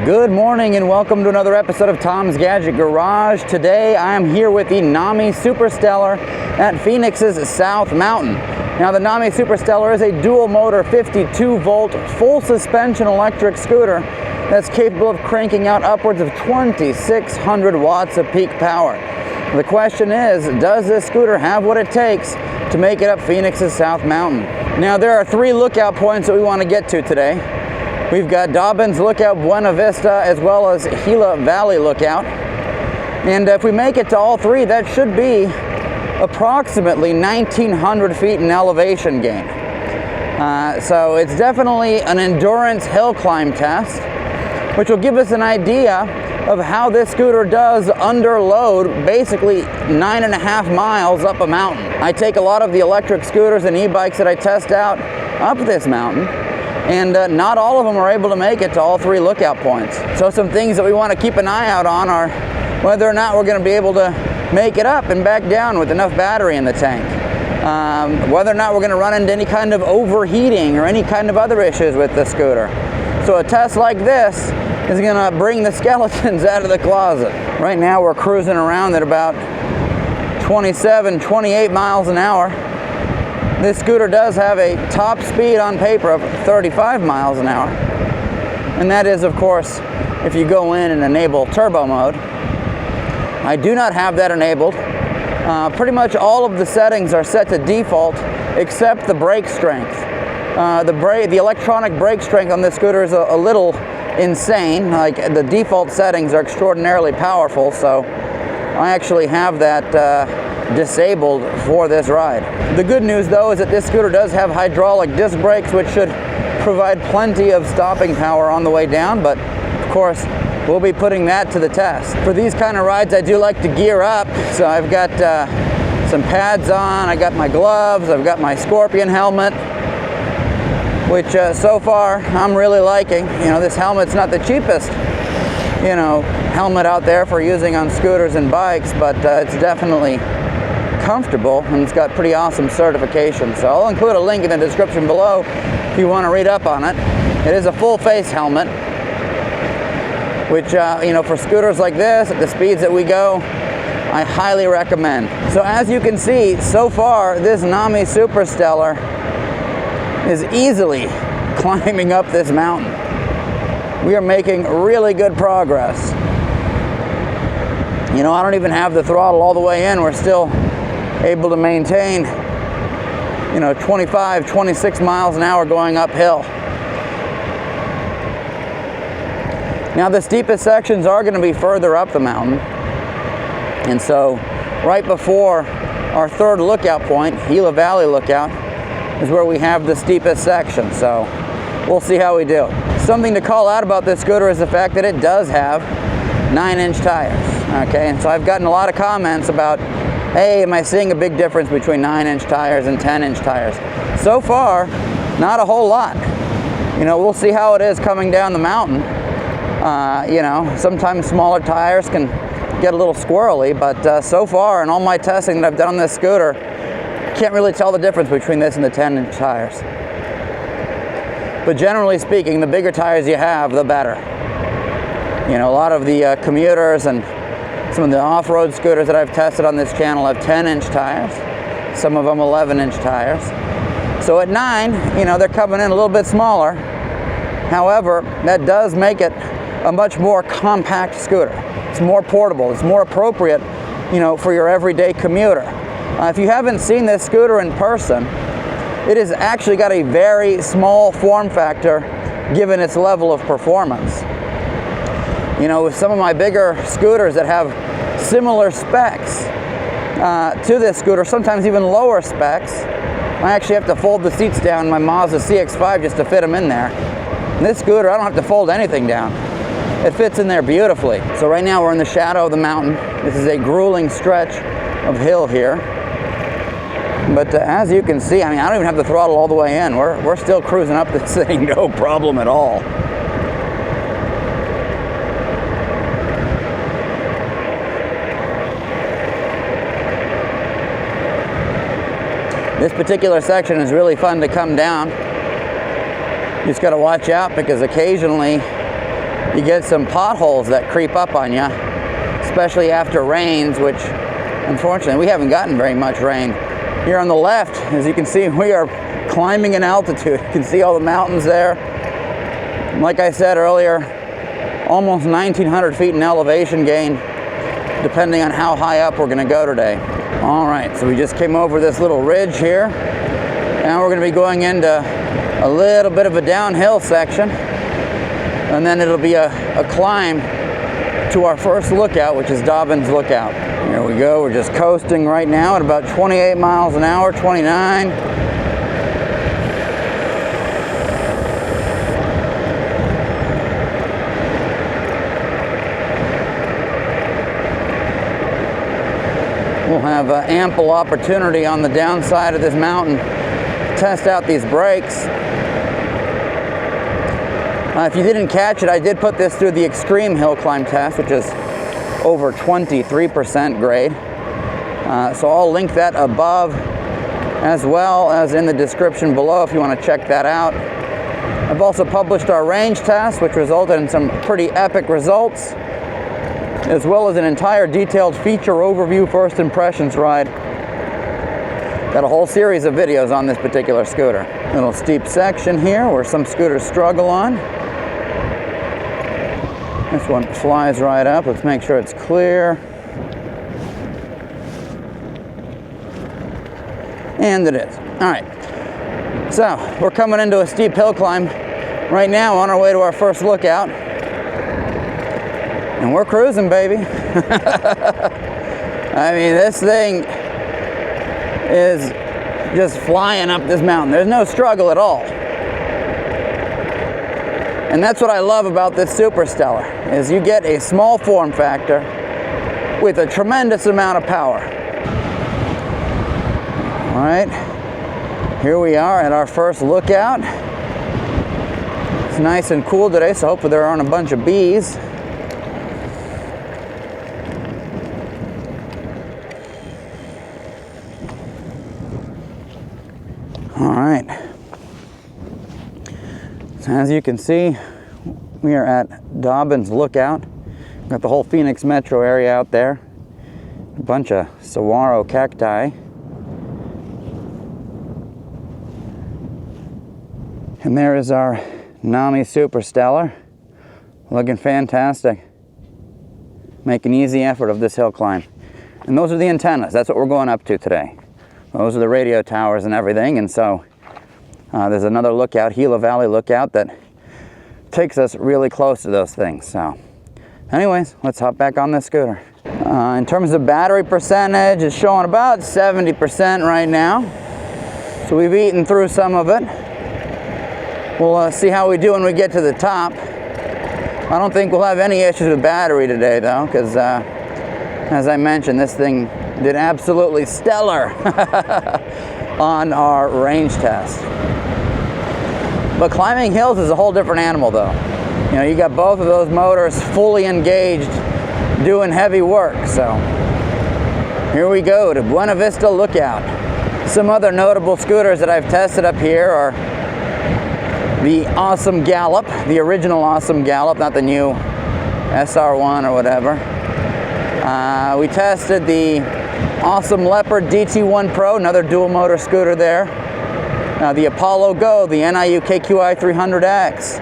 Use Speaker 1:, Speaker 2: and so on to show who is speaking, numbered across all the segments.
Speaker 1: Good morning and welcome to another episode of Tom's Gadget Garage. Today I am here with the Nami Super Stellar at Phoenix's South Mountain. Now the Nami Super Stellar is a dual motor 52 volt full suspension electric scooter that's capable of cranking out upwards of 2,600 watts of peak power. The question is, does this scooter have what it takes to make it up Phoenix's South Mountain? Now there are 3 lookout points that we want to get to today. We've got Dobbins Lookout, Buena Vista, as well as Gila Valley Lookout. And if we make it to all 3, that should be approximately 1,900 feet in elevation gain. So it's definitely an endurance hill climb test, which will give us an idea of how this scooter does under load, basically 9.5 miles up a mountain. I take a lot of the electric scooters and e-bikes that I test out up this mountain, and not all of them are able to make it to all 3 lookout points. So some things that we want to keep an eye out on are whether or not we're going to be able to make it up and back down with enough battery in the tank. Whether or not we're going to run into any kind of overheating or any kind of other issues with the scooter. So a test like this is going to bring the skeletons out of the closet. Right now we're cruising around at about 27, 28 miles an hour. This scooter does have a top speed on paper of 35 miles an hour. And that is, of course, if you go in and enable turbo mode. I do not have that enabled. Pretty much all of the settings are set to default except the brake strength. The electronic brake strength on this scooter is a little insane. Like, the default settings are extraordinarily powerful, so I actually have that disabled for this ride. The good news though is that this scooter does have hydraulic disc brakes, which should provide plenty of stopping power on the way down, but of course we'll be putting that to the test. For these kind of rides I do like to gear up, so I've got some pads on, I got my gloves, I've got my Scorpion helmet, which so far I'm really liking. You know, this helmet's not the cheapest, you know, helmet out there for using on scooters and bikes, but it's definitely comfortable, and it's got pretty awesome certification. So I'll include a link in the description below if you want to read up on it. It is a full face helmet, which you know, for scooters like this at the speeds that we go, I highly recommend. So as you can see, so far this Nami Super Stellar is easily climbing up this mountain. We are making really good progress. You know, I don't even have the throttle all the way in. We're still able to maintain, you know, 25, 26 miles an hour going uphill. Now the steepest sections are going to be further up the mountain, and so right before our 3rd lookout point, Gila Valley Lookout, is where we have the steepest section. So we'll see how we do. Something to call out about this scooter is the fact that it does have 9-inch tires. Okay, and so I've gotten a lot of comments about, hey, am I seeing a big difference between 9-inch tires and 10-inch tires? So far, not a whole lot. You know, we'll see how it is coming down the mountain. You know, sometimes smaller tires can get a little squirrely, but so far in all my testing that I've done on this scooter, can't really tell the difference between this and the 10-inch tires. But generally speaking, the bigger tires you have, the better. You know, a lot of the commuters and some of the off-road scooters that I've tested on this channel have 10-inch tires, some of them 11-inch tires. So at 9, you know, they're coming in a little bit smaller. However, that does make it a much more compact scooter. It's more portable, it's more appropriate, you know, for your everyday commuter. If you haven't seen this scooter in person, it has actually got a very small form factor given its level of performance. You know, with some of my bigger scooters that have similar specs to this scooter, sometimes even lower specs, I actually have to fold the seats down in my Mazda CX-5 just to fit them in there. And this scooter, I don't have to fold anything down. It fits in there beautifully. So right now we're in the shadow of the mountain. This is a grueling stretch of hill here. But as you can see, I mean, I don't even have the throttle all the way in. We're still cruising up this thing, no problem at all. This particular section is really fun to come down. You just got to watch out because occasionally you get some potholes that creep up on you, especially after rains, which unfortunately we haven't gotten very much rain. Here on the left, as you can see, we are climbing in altitude. You can see all the mountains there. Like I said earlier, almost 1,900 feet in elevation gain, depending on how high up we're going to go today. All right, so we just came over this little ridge here. Now we're going to be going into a little bit of a downhill section, and then it'll be a climb to our first lookout, which is Dobbins Lookout. Here we go. We're just coasting right now at about 28 miles an hour, 29. We'll have ample opportunity on the downside of this mountain to test out these brakes. If you didn't catch it, I did put this through the extreme hill climb test, which is over 23% grade. So I'll link that above as well as in the description below if you want to check that out. I've also published our range test, which resulted in some pretty epic results, as well as an entire detailed feature overview first impressions ride. Got a whole series of videos on this particular scooter. Little steep section here where some scooters struggle on. This one flies right up. Let's make sure it's clear. And it is. All right. So we're coming into a steep hill climb right now on our way to our first lookout. And we're cruising, baby. I mean, this thing is just flying up this mountain. There's no struggle at all. And that's what I love about this Super Stellar, is you get a small form factor with a tremendous amount of power. All right, here we are at our first lookout. It's nice and cool today, so hopefully there aren't a bunch of bees. All right, so as you can see, we are at Dobbins Lookout. Got the whole Phoenix metro area out there. A bunch of saguaro cacti. And there is our Nami Super Stellar. Looking fantastic. Make an easy effort of this hill climb. And those are the antennas. That's what we're going up to today. Those are the radio towers and everything, and so there's another lookout, Gila Valley Lookout, that takes us really close to those things. So anyways, let's hop back on this scooter. In terms of battery percentage, it's showing about 70% right now. So we've eaten through some of it. We'll see how we do when we get to the top. I don't think we'll have any issues with battery today though, because as I mentioned, this thing did absolutely stellar on our range test. But climbing hills is a whole different animal though. You know, you got both of those motors fully engaged doing heavy work. So here we go to Buena Vista Lookout. Some other notable scooters that I've tested up here are the Awesome Gallop, the original Awesome Gallop, not the new SR1 or whatever. We tested the Awesome Leopard DT1 Pro, another dual motor scooter there. The Apollo Go, the NIU KQI 300X.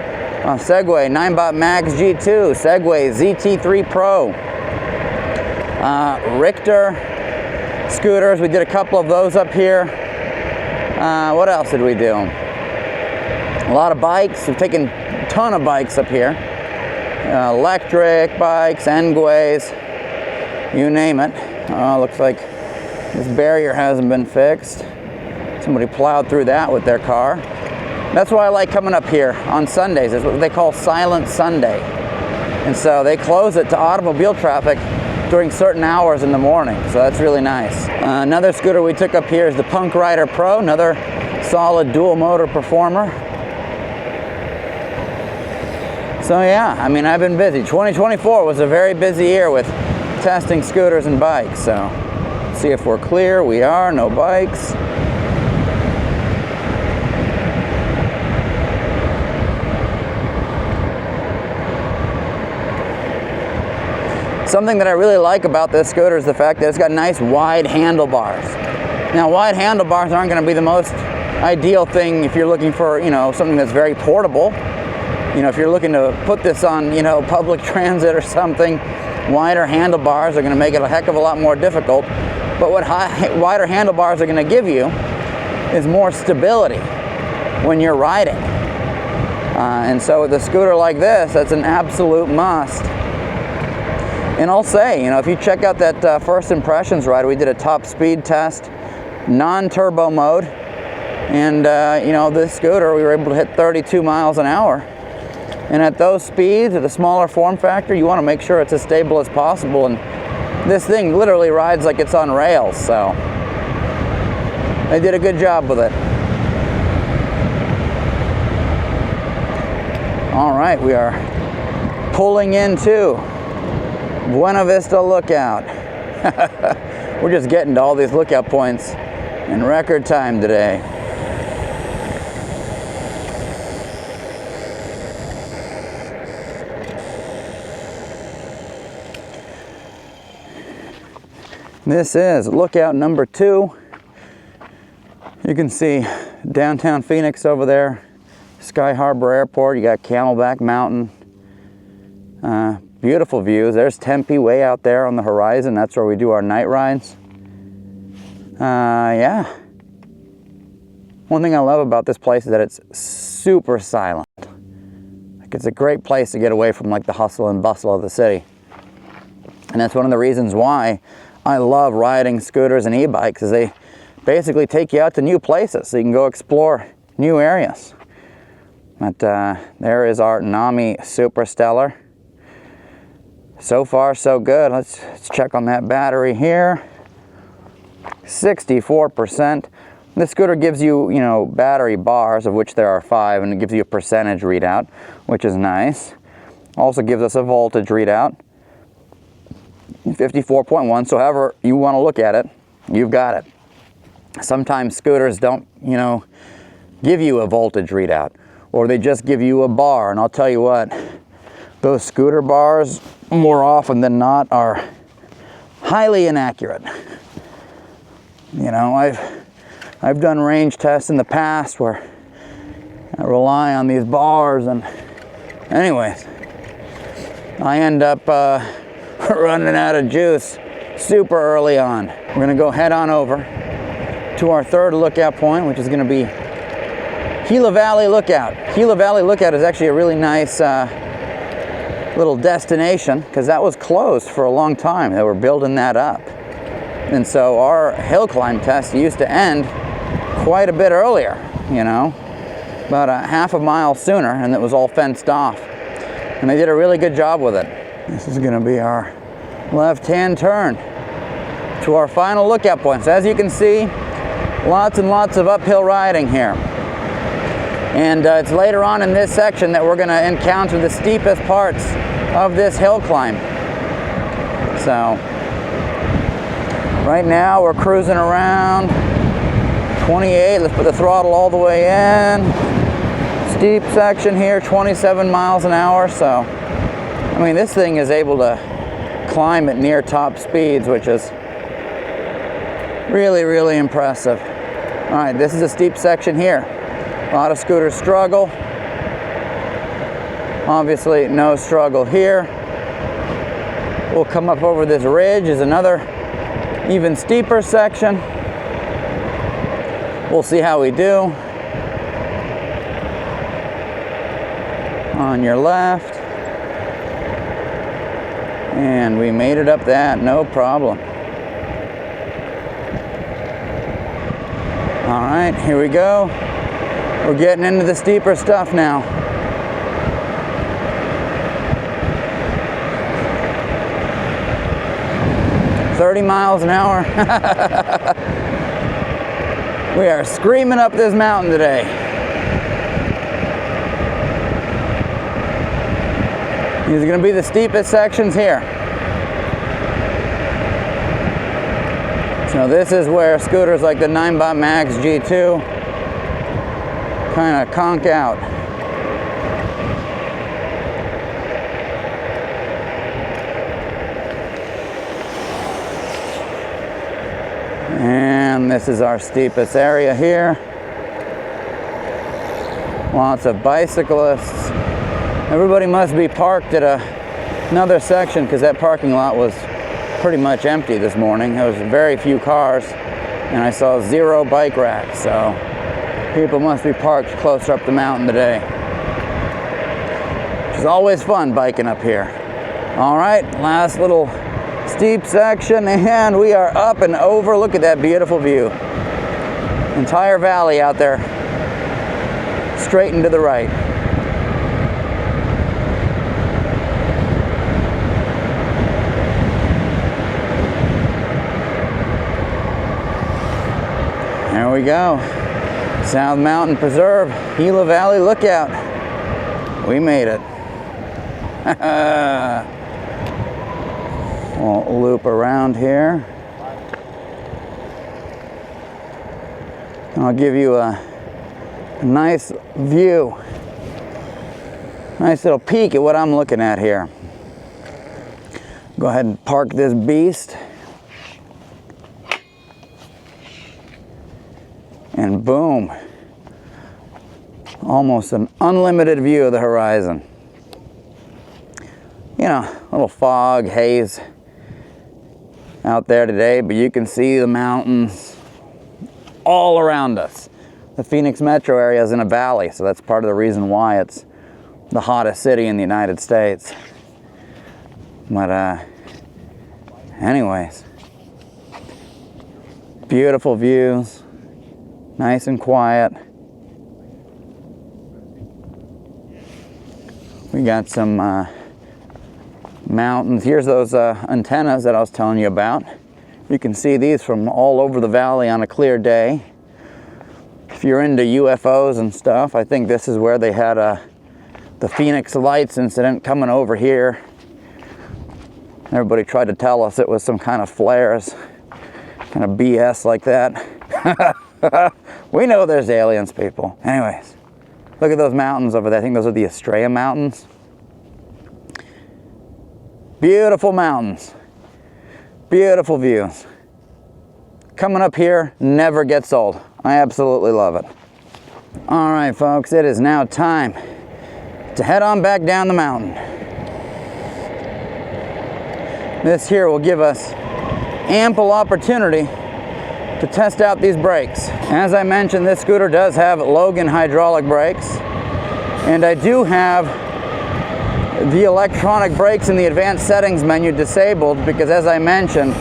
Speaker 1: Segway 9-Bot Max G2, Segway ZT3 Pro. Richter scooters, we did a couple of those up here. What else did we do? A lot of bikes. We've taken a ton of bikes up here. Electric bikes, Engways, you name it. Looks like this barrier hasn't been fixed. Somebody plowed through that with their car. That's why I like coming up here on Sundays. It's what they call Silent Sunday. And so they close it to automobile traffic during certain hours in the morning. So that's really nice. Another scooter we took up here is the Punk Rider Pro, another solid dual motor performer. So yeah, I mean, I've been busy. 2024 was a very busy year with testing scooters and bikes. So see if we're clear. We are, no bikes. Something that I really like about this scooter is the fact that it's got nice wide handlebars. Now, wide handlebars aren't going to be the most ideal thing if you're looking for, you know, something that's very portable. You know, if you're looking to put this on, you know, public transit or something, wider handlebars are going to make it a heck of a lot more difficult. But what wider handlebars are going to give you is more stability when you're riding. And so with a scooter like this, that's an absolute must. And I'll say, you know, if you check out that first impressions ride, we did a top speed test, non-turbo mode. And, you know, this scooter, we were able to hit 32 miles an hour. And at those speeds, at the smaller form factor, you want to make sure it's as stable as possible. And this thing literally rides like it's on rails, so they did a good job with it. All right, we are pulling into Buena Vista Lookout. We're just getting to all these lookout points in record time today. This is lookout number 2. You can see downtown Phoenix over there, Sky Harbor Airport. You got Camelback Mountain. Beautiful views. There's Tempe way out there on the horizon. That's where we do our night rides. Yeah. One thing I love about this place is that it's super silent. Like, it's a great place to get away from like the hustle and bustle of the city. And that's one of the reasons why I love riding scooters and e-bikes, is they basically take you out to new places so you can go explore new areas. But there is our Nami Super Stellar. So far, so good. Let's check on that battery here. 64%. This scooter gives you, you know, battery bars, of which there are 5, and it gives you a percentage readout, which is nice. Also gives us a voltage readout. 54.1, so however you want to look at it, you've got it. Sometimes scooters don't, you know, give you a voltage readout, or they just give you a bar. And I'll tell you what, those scooter bars, more often than not, are highly inaccurate. You know, I've done range tests in the past where I rely on these bars, and anyways, I end up running out of juice super early on. We're gonna go head on over to our third lookout point, which is gonna be Gila Valley Lookout. Gila Valley Lookout is actually a really nice little destination, because that was closed for a long time. They were building that up. And so our hill climb test used to end quite a bit earlier, you know, about a half a mile sooner, and it was all fenced off. And they did a really good job with it. This is going to be our left-hand turn to our final lookout points. As you can see, lots and lots of uphill riding here. And it's later on in this section that we're going to encounter the steepest parts of this hill climb. So right now we're cruising around 28. Let's put the throttle all the way in. Steep section here, 27 miles an hour. So I mean, this thing is able to climb at near top speeds, which is really, really impressive. All right, this is a steep section here. A lot of scooters struggle. Obviously, no struggle here. We'll come up over this ridge, is another even steeper section. We'll see how we do. On your left. And we made it up that, no problem. All right, here we go. We're getting into the steeper stuff now. $30 miles an hour. We are screaming up this mountain today. These are going to be the steepest sections here. So this is where scooters like the 9bot Max G2 kind of conk out. this is our steepest area here. Lots of bicyclists. Everybody must be parked at another section because that parking lot was pretty much empty this morning. There was very few cars and I saw 0 bike racks, so people must be parked closer up the mountain today. It's always fun biking up here. All right, last little steep section and we are up and over. Look at that beautiful view. Entire valley out there, straight and to the right. There we go. South Mountain Preserve, Gila Valley Lookout. We made it. We'll loop around here. I'll give you a nice view. Nice little peek at what I'm looking at here. Go ahead and park this beast. And boom. Almost an unlimited view of the horizon. You know, a little fog, haze out there today, but you can see the mountains all around us. The Phoenix metro area is in a valley, so that's part of the reason why it's the hottest city in the United States. But anyways, beautiful views, nice and quiet. We got some mountains. Here's those antennas that I was telling you about. You can see these from all over the valley on a clear day. If you're into UFOs and stuff, I think this is where they had the Phoenix Lights incident coming over here. Everybody tried to tell us it was some kind of flares, kind of BS like that. We know there's aliens, people. Anyways, look at those mountains over there. I think those are the Estrella Mountains. Beautiful mountains, beautiful views. Coming up here never gets old. I absolutely love it. All right, folks, it is now time to head on back down the mountain. This here will give us ample opportunity to test out these brakes. As I mentioned, this scooter does have Logan hydraulic brakes, and I do have the electronic brakes in the advanced settings menu disabled because, as I mentioned,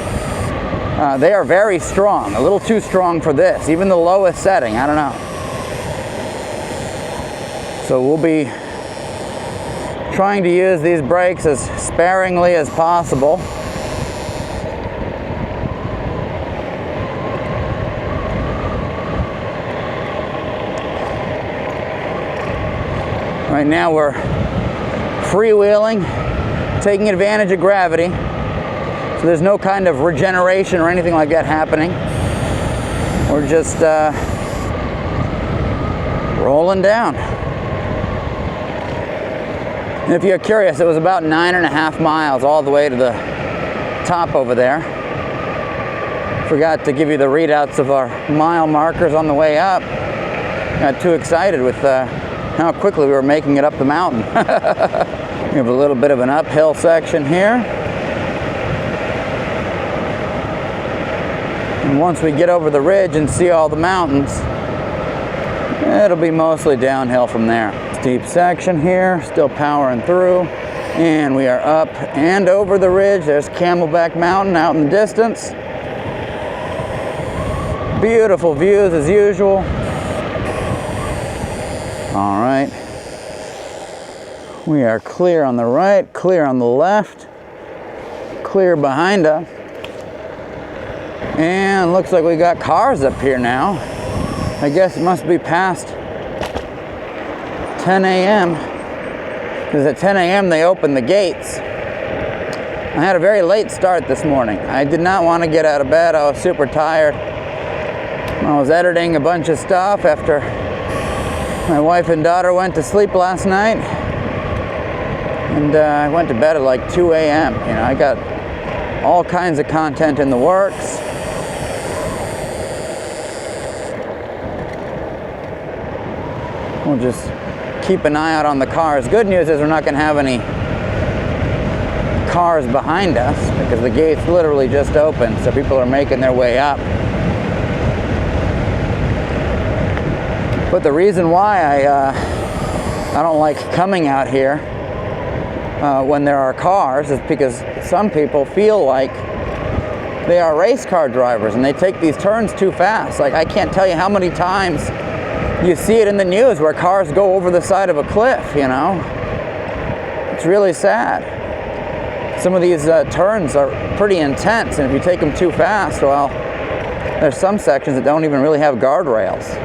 Speaker 1: they are very strong, a little too strong for this, even the lowest setting, I don't know. So we'll be trying to use these brakes as sparingly as possible. Right now we're freewheeling, taking advantage of gravity. So there's no kind of regeneration or anything like that happening. We're just rolling down. And if you're curious, it was about 9.5 miles all the way to the top over there. Forgot to give you the readouts of our mile markers on the way up. Got too excited with how quickly we were making it up the mountain. We have a little bit of an uphill section here. And once we get over the ridge and see all the mountains, it'll be mostly downhill from there. Steep section here, still powering through. And we are up and over the ridge. There's Camelback Mountain out in the distance. Beautiful views as usual. All right. We are clear on the right, clear on the left, clear behind us. And looks like we got cars up here now. I guess it must be past 10 a.m. because at 10 a.m. they open the gates. I had a very late start this morning. I did not want to get out of bed. I was super tired. I was editing a bunch of stuff after my wife and daughter went to sleep last night. And I went to bed at like 2 a.m. You know, I got all kinds of content in the works. we'll just keep an eye out on the cars. Good news is we're not going to have any cars behind us because the gate's literally just opened, so people are making their way up. But the reason why I don't like coming out here when there are cars is because some people feel like they are race car drivers and they take these turns too fast. Like, I can't tell you how many times you see it in the news where cars go over the side of a cliff, you know? It's really sad. Some of these turns are pretty intense, and if you take them too fast, well, there's some sections that don't even really have guardrails.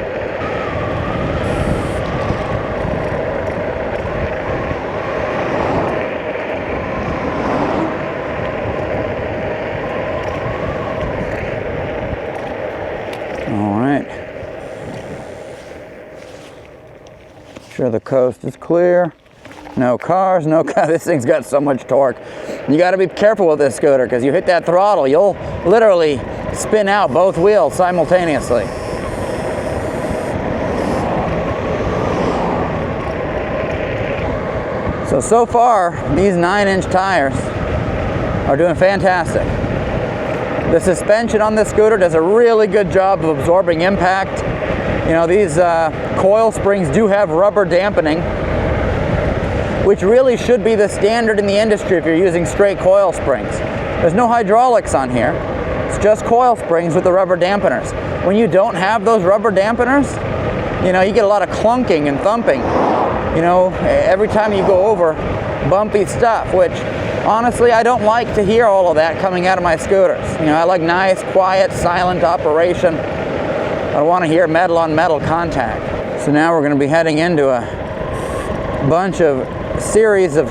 Speaker 1: Sure the coast is clear. No cars, no cars. This thing's got so much torque. You got to be careful with this scooter because you hit that throttle, you'll literally spin out both wheels simultaneously. So far, these 9-inch tires are doing fantastic. The suspension on this scooter does a really good job of absorbing impact. You know, these coil springs do have rubber dampening, which really should be the standard in the industry if you're using straight coil springs. There's no hydraulics on here. It's just coil springs with the rubber dampeners. When you don't have those rubber dampeners, you know, you get a lot of clunking and thumping. You know, every time you go over bumpy stuff, which honestly, I don't like to hear all of that coming out of my scooters. You know, I like nice, quiet, silent operation. I want to hear metal on metal contact. So now we're going to be heading into a bunch of series of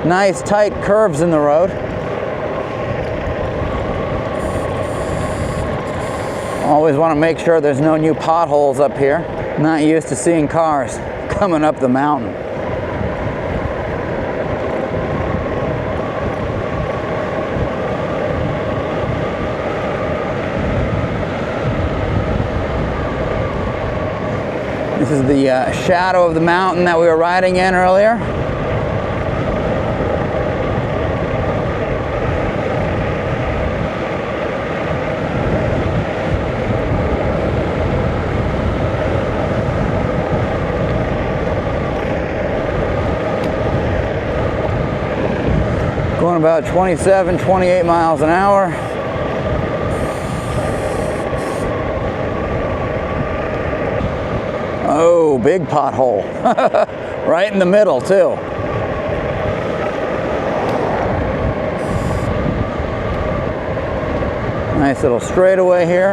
Speaker 1: nice tight curves in the road. Always want to make sure there's no new potholes up here. Not used to seeing cars coming up the mountain. This is the shadow of the mountain that we were riding in earlier. Going about 27, 28 miles an hour. Oh, big pothole. Right in the middle, too. Nice little straightaway here.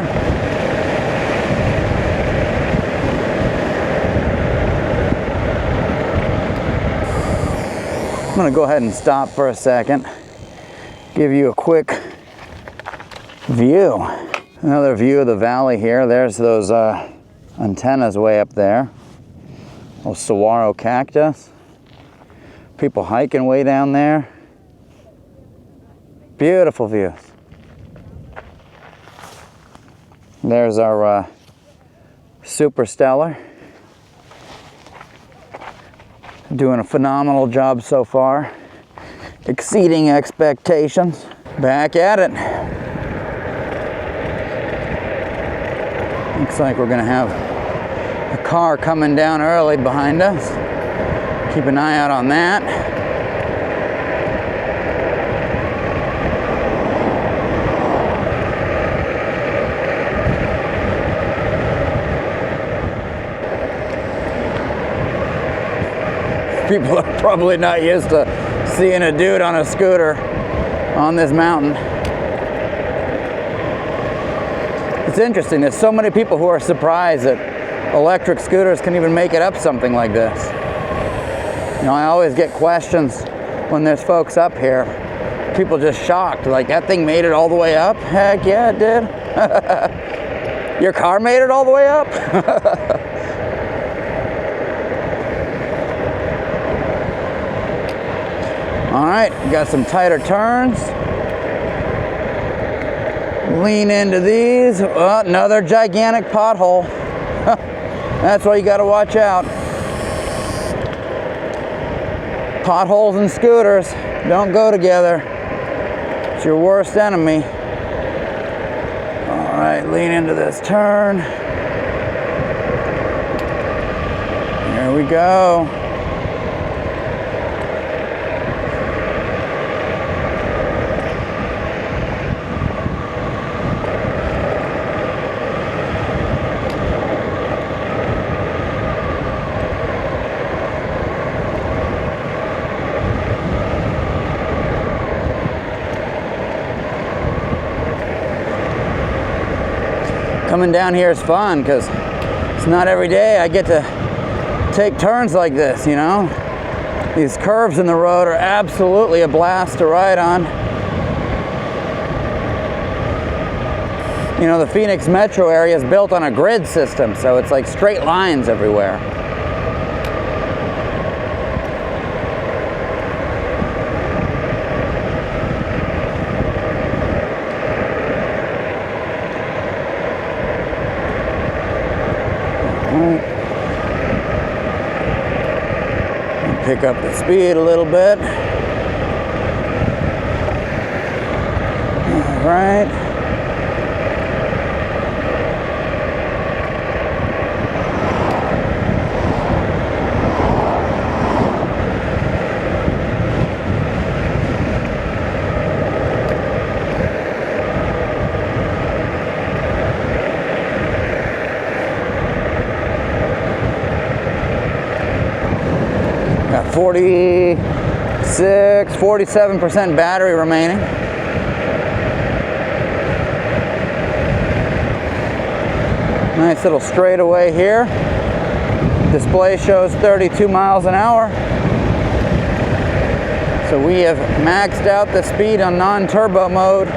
Speaker 1: I'm going to go ahead and stop for a second. Give you a quick view. Another view of the valley here. There's those antennas way up there. Those saguaro cactus. People hiking way down there. Beautiful views. There's our Super Stellar. Doing a phenomenal job so far. Exceeding expectations. Back at it. Looks like we're gonna have a car coming down early behind us. Keep an eye out on that. People are probably not used to seeing a dude on a scooter on this mountain. It's interesting, there's so many people who are surprised that electric scooters can even make it up something like this. You know, I always get questions when there's folks up here, people just shocked, like, that thing made it all the way up? Heck yeah, it did. Your car made it all the way up? All right, got some tighter turns. Lean into these. Oh, another gigantic pothole. That's why you got to watch out. Potholes and scooters don't go together. It's your worst enemy. All right, lean into this turn. Here we go. Coming down here is fun because it's not every day I get to take turns like this, you know. These curves in the road are absolutely a blast to ride on. You know, the Phoenix metro area is built on a grid system, so it's like straight lines everywhere. Pick up the speed a little bit. All right. Got 47% battery remaining. Nice little straightaway here. Display shows 32 miles an hour. So we have maxed out the speed on non-turbo mode.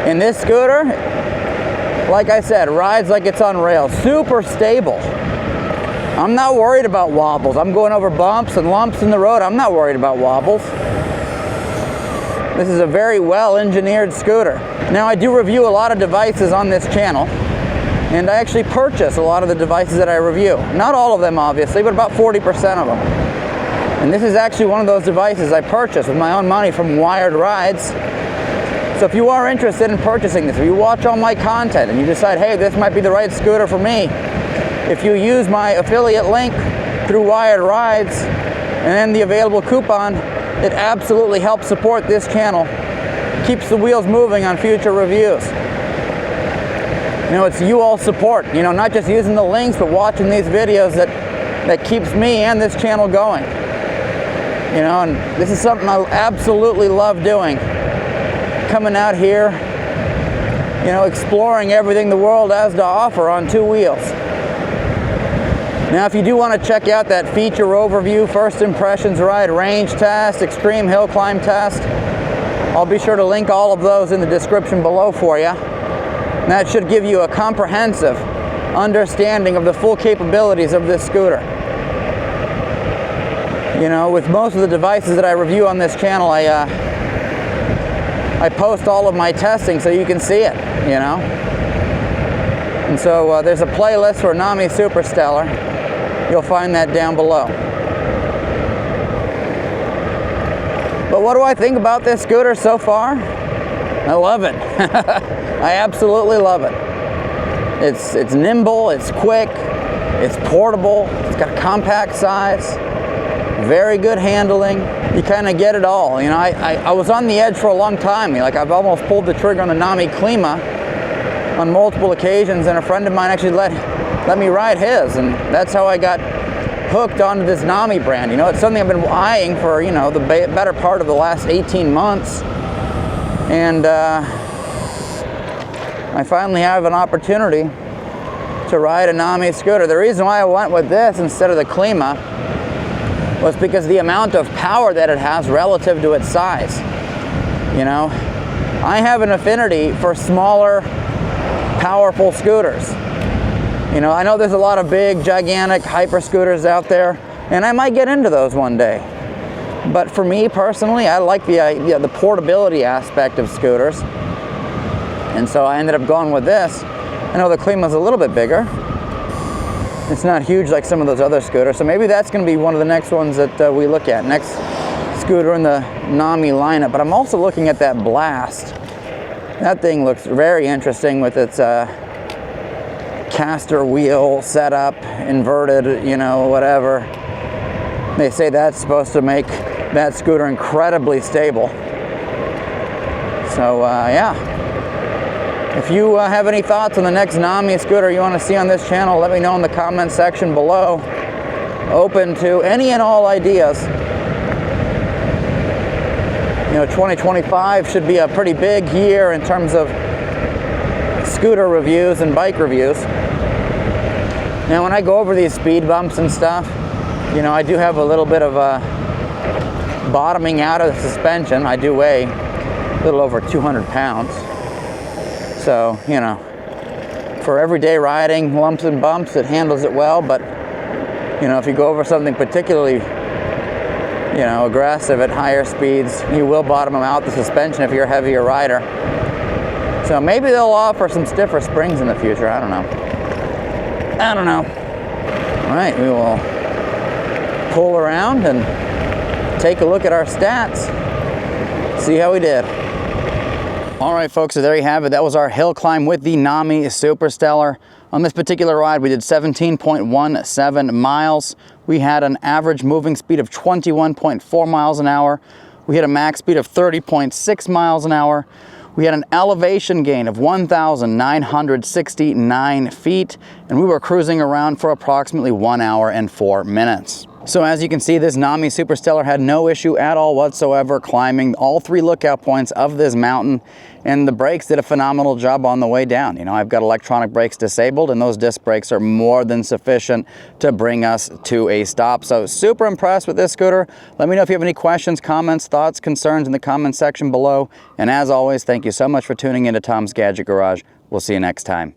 Speaker 1: And this scooter, like I said, rides like it's on rails. Super stable. I'm not worried about wobbles. I'm going over bumps and lumps in the road. I'm not worried about wobbles. This is a very well engineered scooter. Now, I do review a lot of devices on this channel, and I actually purchase a lot of the devices that I review. Not all of them, obviously, but about 40% of them. And this is actually one of those devices I purchased with my own money from Wired Rides. So if you are interested in purchasing this, if you watch all my content and you decide, hey, this might be the right scooter for me, if you use my affiliate link through Wired Rides and then the available coupon, it absolutely helps support this channel, keeps the wheels moving on future reviews. You know, it's you all support, you know, not just using the links, but watching these videos that keeps me and this channel going. You know, and this is something I absolutely love doing. Coming out here, you know, exploring everything the world has to offer on two wheels. Now, if you do want to check out that feature overview, first impressions ride, range test, extreme hill climb test, I'll be sure to link all of those in the description below for you. And that should give you a comprehensive understanding of the full capabilities of this scooter. You know, with most of the devices that I review on this channel, I post all of my testing so you can see it, you know. And so there's a playlist for Nami Super Stellar. You'll find that down below. But what do I think about this scooter so far? I love it. I absolutely love it. It's nimble, it's quick, it's portable, it's got a compact size, very good handling. You kind of get it all. You know, I was on the edge for a long time. Like, I've almost pulled the trigger on the Nami Klima on multiple occasions, and a friend of mine actually let me ride his, and that's how I got hooked onto this Nami brand. You know, it's something I've been eyeing for, you know, the better part of the last 18 months, and I finally have an opportunity to ride a Nami scooter. The reason why I went with this instead of the Klima was because the amount of power that it has relative to its size. You know, I have an affinity for smaller, powerful scooters. You know, I know there's a lot of big, gigantic hyper scooters out there, and I might get into those one day. But for me personally, I like the portability aspect of scooters. And so I ended up going with this. I know the Klima's a little bit bigger, It's not huge like some of those other scooters, so maybe that's going to be one of the next ones that we look at. Next scooter in the Nami lineup. But I'm also looking at that Blast. That thing looks very interesting with its caster wheel setup, inverted, you know, whatever. They say that's supposed to make that scooter incredibly stable. So yeah, if you have any thoughts on the next Nami scooter you want to see on this channel, let me know in the comment section below. Open to any and all ideas. You know, 2025 should be a pretty big year in terms of scooter reviews and bike reviews. Now, when I go over these speed bumps and stuff, you know, I do have a little bit of a bottoming out of the suspension. I do weigh a little over 200 pounds. So, you know, for everyday riding, lumps and bumps, it handles it well. But, you know, if you go over something particularly, you know, aggressive at higher speeds, you will bottom out the suspension if you're a heavier rider. So maybe they'll offer some stiffer springs in the future. I don't know. All right, we will pull around and take a look at our stats, see how we did. All right, folks, so there you have it. That was our hill climb with the Nami Super Stellar. On this particular ride, we did 17.17 miles. We had an average moving speed of 21.4 miles an hour. We had a max speed of 30.6 miles an hour. We had an elevation gain of 1,969 feet, and we were cruising around for approximately 1 hour and 4 minutes. So as you can see, this Nami Super Stellar had no issue at all whatsoever climbing all 3 lookout points of this mountain, and the brakes did a phenomenal job on the way down. You know, I've got electronic brakes disabled, and those disc brakes are more than sufficient to bring us to a stop. So super impressed with this scooter. Let me know if you have any questions, comments, thoughts, concerns in the comment section below. And as always, thank you so much for tuning into Tom's Gadget Garage. We'll see you next time.